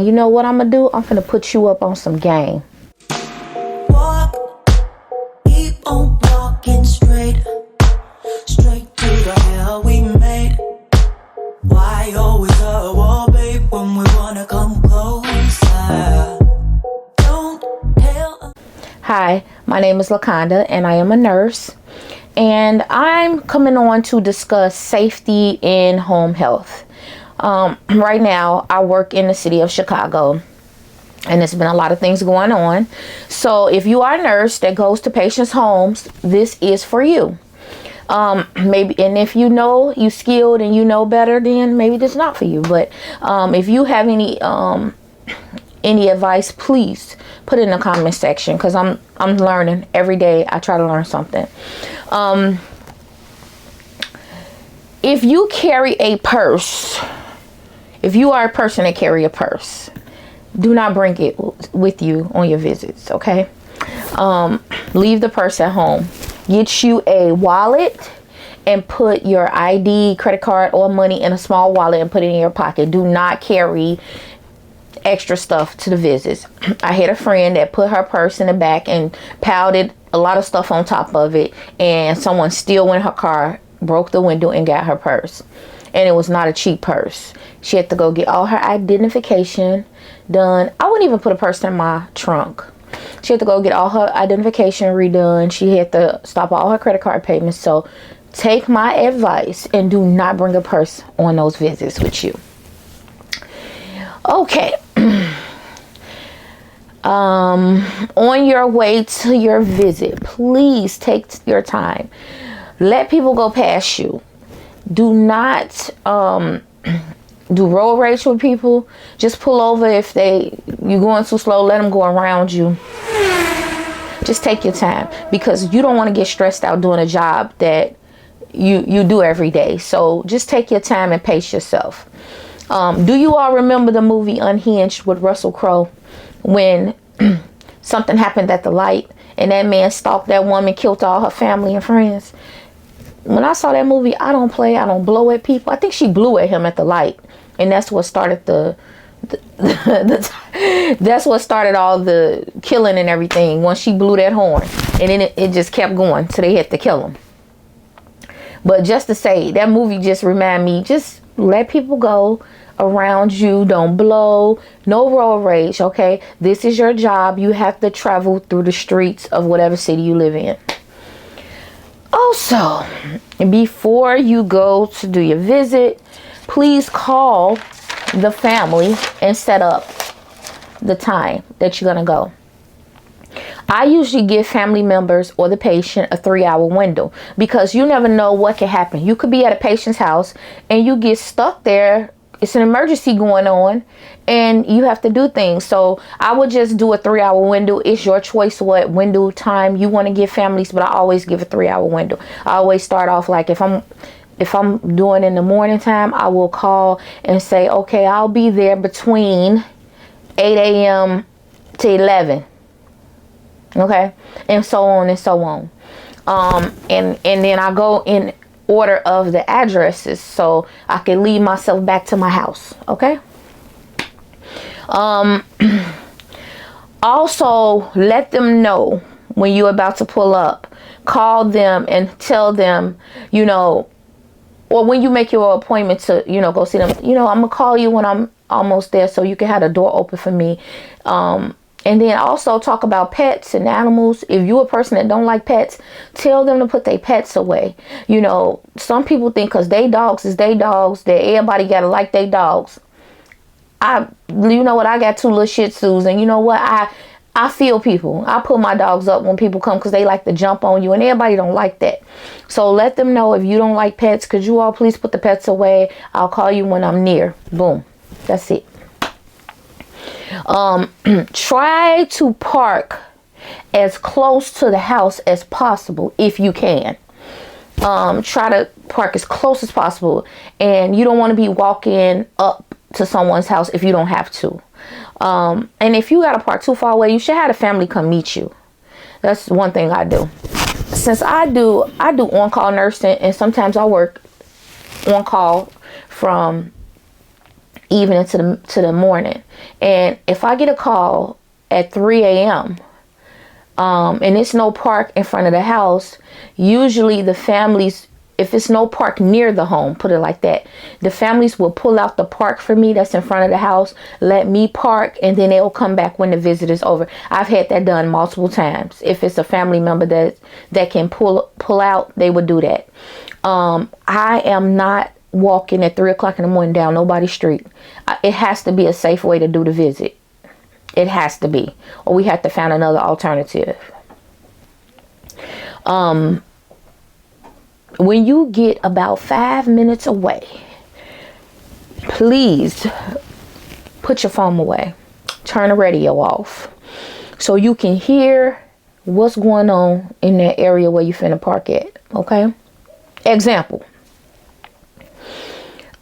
You know what I'm gonna do? I'm gonna put you up on some game. Walk, keep on walking straight to the hell we made. Why always a wall, babe, when we wanna come closer? Don't tell. Hi, my name is Lakonda and I am a nurse, and I'm coming on to discuss safety in home health. Right now I work in the city of Chicago, and there's been a lot of things going on. So if you are a nurse that goes to patients' homes, this is for you. Maybe, and if you know you skilled and you know better, then maybe this is not for you. But if you have any advice, please put it in the comment section, because I'm learning every day. I try to learn something. If you carry a purse, if you are a person that carry a purse, do not bring it with you on your visits, okay? Leave the purse at home. Get you a wallet and put your ID, credit card, or money in a small wallet and put it in your pocket. Do not carry extra stuff to the visits. I had a friend that put her purse in the back and piled a lot of stuff on top of it, and someone still went in her car, broke the window, and got her purse. And it was not a cheap purse. She had to go get all her identification done. I wouldn't even put a purse in my trunk. She had to go get all her identification redone. She had to stop all her credit card payments. So take my advice and do not bring a purse on those visits with you. Okay. On your way to your visit, please take your time. Let people go past you. Do not do road rage with people. Just pull over if you're going too slow. Let them go around you. Just take your time, because you don't want to get stressed out doing a job that you do every day. So just take your time and pace yourself. Do you all remember the movie Unhinged with Russell Crowe, when something happened at the light and that man stalked that woman, killed all her family and friends? When I saw that movie, I don't blow at people. I think she blew at him at the light, and that's what started that's what started all the killing and everything. Once she blew that horn, and then it just kept going till they had to kill him. But just to say, that movie just remind me, just let people go around you. Don't blow. No road rage, okay? This is your job. You have to travel through the streets of whatever city you live in. Also, before you go to do your visit, please call the family and set up the time that you're going to go. I usually give family members or the patient a 3-hour window, because you never know what can happen. You could be at a patient's house and you get stuck there. It's an emergency going on and you have to do things. So I would just do a 3-hour window. It's your choice what window time you want to give families, but I always give a 3-hour window. I always start off, like, if I'm doing in the morning time, I will call and say, okay, I'll be there between 8 a.m. to 11. Okay. And so on and so on. And then I go in order of the addresses so I can lead myself back to my house. Okay. Also, let them know when you're about to pull up. Call them and tell them, or when you make your appointment to, go see them, I'm gonna call you when I'm almost there so you can have the door open for me. And then also talk about pets and animals. If you're a person that don't like pets, tell them to put their pets away. Some people think because they dogs is they dogs, that everybody got to like they dogs. I got 2 little Shih Tzus, and you know what? I feel people. I put my dogs up when people come because they like to jump on you, and everybody don't like that. So let them know, if you don't like pets, could you all please put the pets away? I'll call you when I'm near. Boom. That's it. Try to park as close to the house as possible if you can. Try to park as close as possible, and you don't want to be walking up to someone's house if you don't have to. And if you got to park too far away, you should have the family come meet you. That's one thing I do. Since I do on-call nursing, and sometimes I work on call from evening to the morning. And if I get a call at 3 a.m., and it's no park in front of the house, usually the families, if it's no park near the home, put it like that, the families will pull out the park for me that's in front of the house, let me park, and then they'll come back when the visit is over. I've had that done multiple times. If it's a family member that can pull out, they would do that. I am not walking at 3 o'clock in the morning down nobody's street. It has to be a safe way to do the visit. It has to be, or we have to find another alternative. When you get about 5 minutes away, please put your phone away. Turn the radio off so you can hear what's going on in that area where you finna park at. Okay? Example.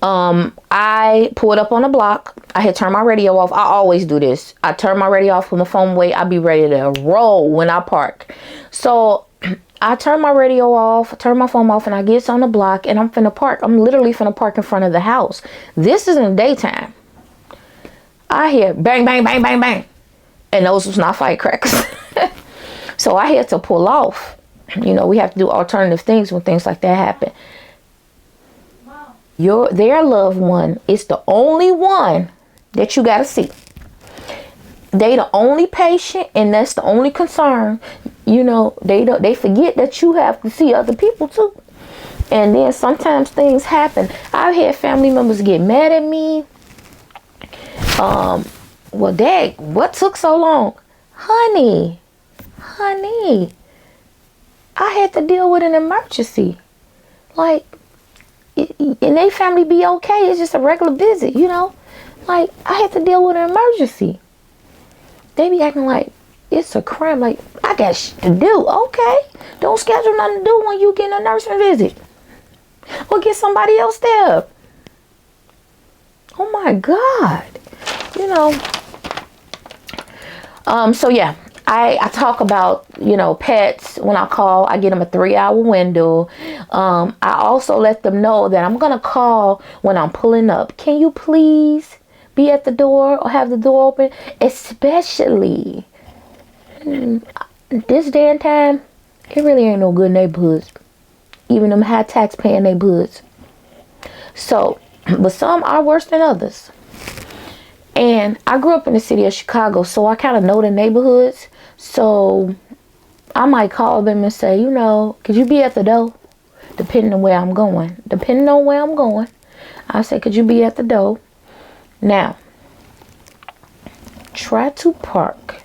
I pulled up on a block. I had turned my radio off. I always do this. I turn my radio off, put my phone away. I'll be ready to roll when I park. So I turn my radio off, turn my phone off, and I get on the block and I'm finna park. I'm literally finna park in front of the house. This is in the daytime. I hear bang, bang, bang, bang, bang. And those was not firecrackers. So I had to pull off. You know, we have to do alternative things when things like that happen. Their loved one is the only one that you got to see. They the only patient, and that's the only concern. You know, they forget that you have to see other people too. And then sometimes things happen. I've had family members get mad at me. Well, Dad, what took so long? Honey, I had to deal with an emergency. Like, and they family be okay. It's just a regular visit, you know. Like, I had to deal with an emergency. They be acting like it's a crime. Like, I got shit to do. Okay. Don't schedule nothing to do when you get a nursing visit. Or get somebody else there. Oh my God. You know. So yeah. I talk about, you know, pets. When I call, I get them a 3-hour window. I also let them know that I'm going to call when I'm pulling up. Can you please be at the door or have the door open? Especially this day and time, it really ain't no good neighborhoods. Even them high tax paying neighborhoods. So, but some are worse than others. And I grew up in the city of Chicago, so I kind of know the neighborhoods. So I might call them and say, you know, could you be at the door? Depending on where I'm going. I say, could you be at the door? Now, try to park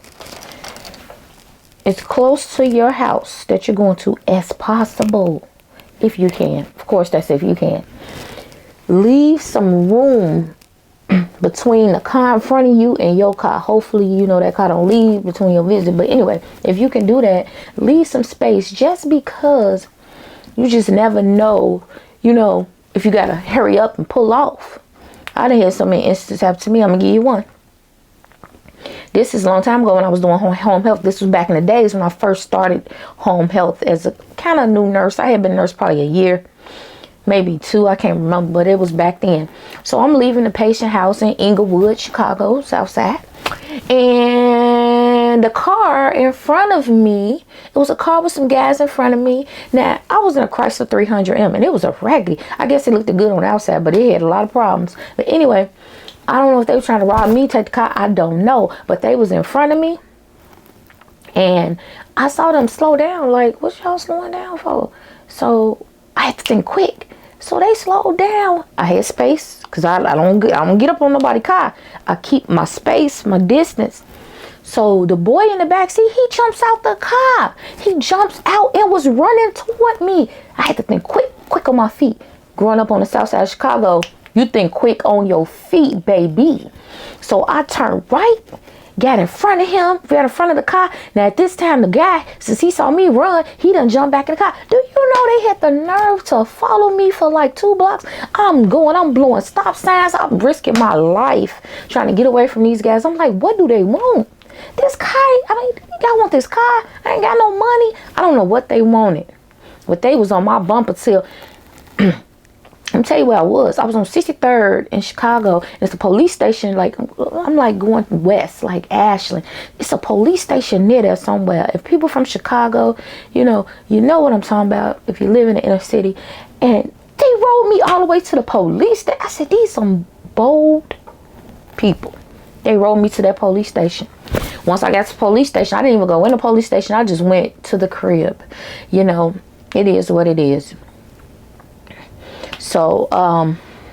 as close to your house that you're going to as possible. If you can. Of course, that's if you can. Leave some room between the car in front of you and your car. Hopefully, you know, that car don't leave between your visit. But anyway, if you can do that, leave some space, just because you just never know, you know, if you got to hurry up and pull off. I done had so many instances happen to me. I'm going to give you one. This is a long time ago when I was doing home health. This was back in the days when I first started home health as a kind of new nurse. I had been a nurse probably a year. Maybe 2, I can't remember, but it was back then. So I'm leaving the patient house in Inglewood, Chicago, Southside. And the car in front of me, it was a car with some guys in front of me. Now, I was in a Chrysler 300M, and it was a raggedy. I guess it looked good on the outside, but it had a lot of problems. But anyway, I don't know if they were trying to rob me, take the car. I don't know. But they was in front of me. And I saw them slow down. Like, what y'all slowing down for? So I had to think quick. So they slowed down. I had space because I don't get up on nobody's car. I keep my space, my distance. So the boy in the back seat, he jumps out the car. He jumps out and was running toward me. I had to think quick on my feet. Growing up on the south side of Chicago, you think quick on your feet, baby. So I turned right, got in front of him, got in front of the car. Now at this time, the guy, since he saw me run, he done jumped back in the car. Do you know they had the nerve to follow me for like 2 blocks? I'm blowing stop signs. I'm risking my life trying to get away from these guys. I'm like, what do they want? This car, y'all want this car? I ain't got no money. I don't know what they wanted. But they was on my bumper till I'm tell you where I was. I was on 63rd in Chicago. It's a police station. Like, I'm like going west, like Ashland. It's a police station near there somewhere. If people from Chicago, you know what I'm talking about. If you live in the inner city, and they rolled me all the way to the police station. I said, these some bold people. They rolled me to that police station. Once I got to the police station, I didn't even go in the police station. I just went to the crib. You know, it is what it is. So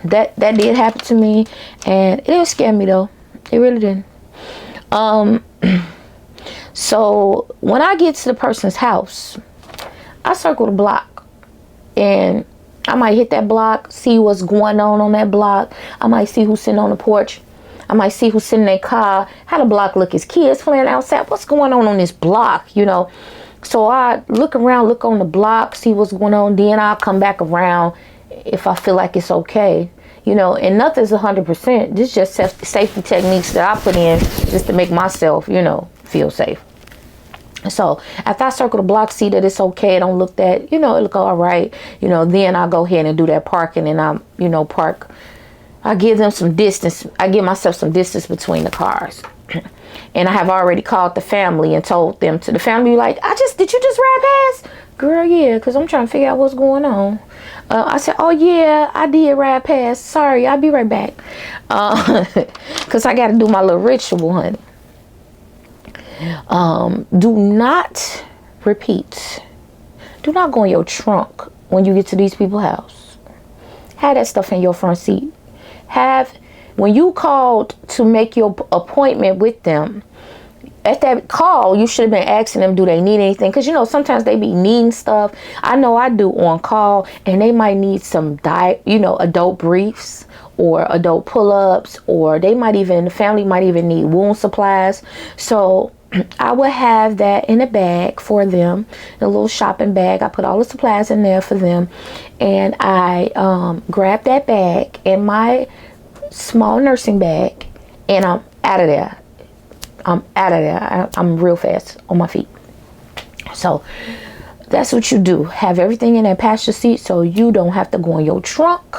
that did happen to me, and it didn't scare me though. It really didn't. So when I get to the person's house, I circle the block, and I might hit that block, see what's going on that block. I might see who's sitting on the porch. I might see who's sitting in their car. How the block look? Is kids playing outside? What's going on this block? You know. So I look around, look on the block, see what's going on. Then I'll come back around if I feel like it's okay, you know, and nothing's 100%. This is just safety techniques that I put in just to make myself, you know, feel safe. So after I circle the block, see that it's okay, don't look that, you know, it look all right, you know, then I'll go ahead and do that parking, and I'm, you know, park. I give them some distance. I give myself some distance between the cars. And I have already called the family and told them to the family, like, did you just ride past? Girl, yeah, because I'm trying to figure out what's going on. I said, oh, yeah, I did ride past. Sorry, I'll be right back. Because I got to do my little ritual, honey. Do not repeat. Do not go in your trunk when you get to these people's house. Have that stuff in your front seat. When you called to make your appointment with them, at that call, you should have been asking them, do they need anything? Because, you know, sometimes they be needing stuff. I know I do on call, and they might need some adult briefs or adult pull-ups, or the family might even need wound supplies. So I would have that in a bag for them, a little shopping bag. I put all the supplies in there for them, and I grab that bag in my small nursing bag, and I'm out of there. I'm real fast on my feet. So that's what you do. Have everything in that passenger seat so you don't have to go in your trunk.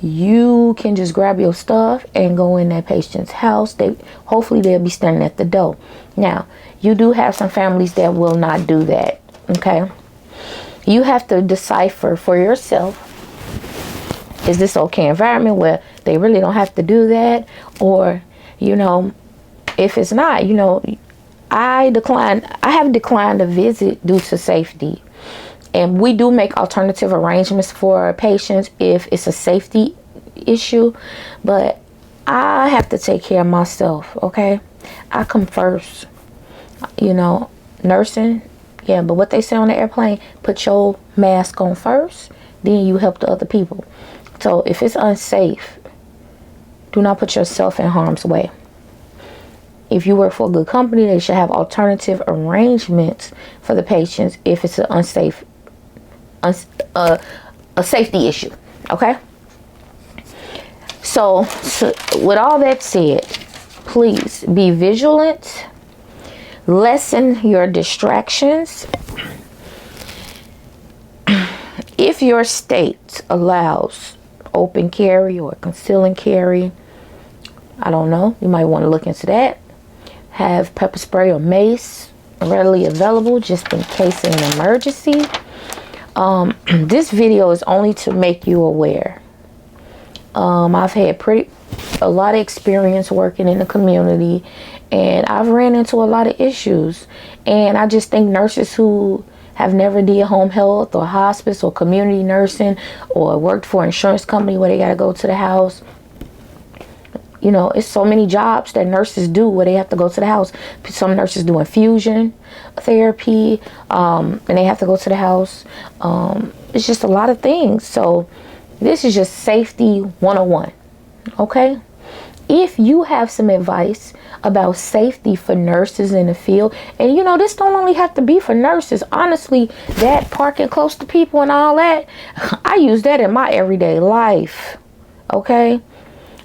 You can just grab your stuff and go in that patient's house. Hopefully they'll be standing at the door. Now, you do have some families that will not do that. Okay. You have to decipher for yourself, is this okay environment where they really don't have to do that? Or, you know, if it's not, you know, I have declined a visit due to safety. And we do make alternative arrangements for patients if it's a safety issue. But I have to take care of myself, okay? I come first. You know, nursing, yeah, but what they say on the airplane, put your mask on first, then you help the other people. So if it's unsafe, do not put yourself in harm's way. If you work for a good company, they should have alternative arrangements for the patients if it's an unsafe, a safety issue. Okay. So with all that said, please be vigilant. Lessen your distractions. If your state allows open carry or concealing carry, I don't know, you might want to look into that. Have pepper spray or mace readily available just in case of an emergency. This video is only to make you aware. I've had a lot of experience working in the community, and I've ran into a lot of issues. And I just think nurses who have never did home health or hospice or community nursing or worked for an insurance company where they got to go to the house. You know, it's so many jobs that nurses do where they have to go to the house. Some nurses do infusion therapy, and they have to go to the house. It's just a lot of things. So this is just safety 101. Okay? If you have some advice about safety for nurses in the field, and you know, this don't only have to be for nurses. Honestly, that parking close to people and all that, I use that in my everyday life. Okay?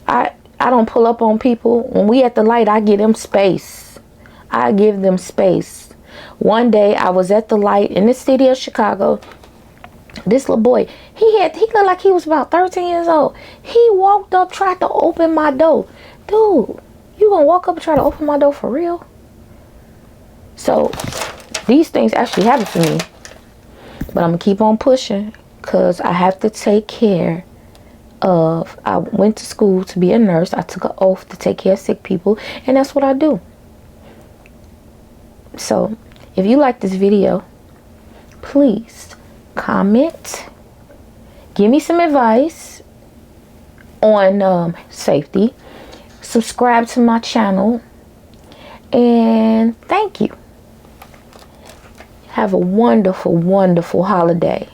I don't pull up on people. When we at the light, I give them space. I give them space. One day I was at the light in the city of Chicago. This little boy, He looked like he was about 13 years old. He walked up, tried to open my door. Dude, you gonna walk up and try to open my door for real? So these things actually happen to me. But I'm gonna keep on pushing because I have to take care of, I went to school to be a nurse. I took an oath to take care of sick people, and that's what I do. So if you like this video, please comment, give me some advice on safety, subscribe to my channel, and thank you. Have a wonderful, wonderful holiday.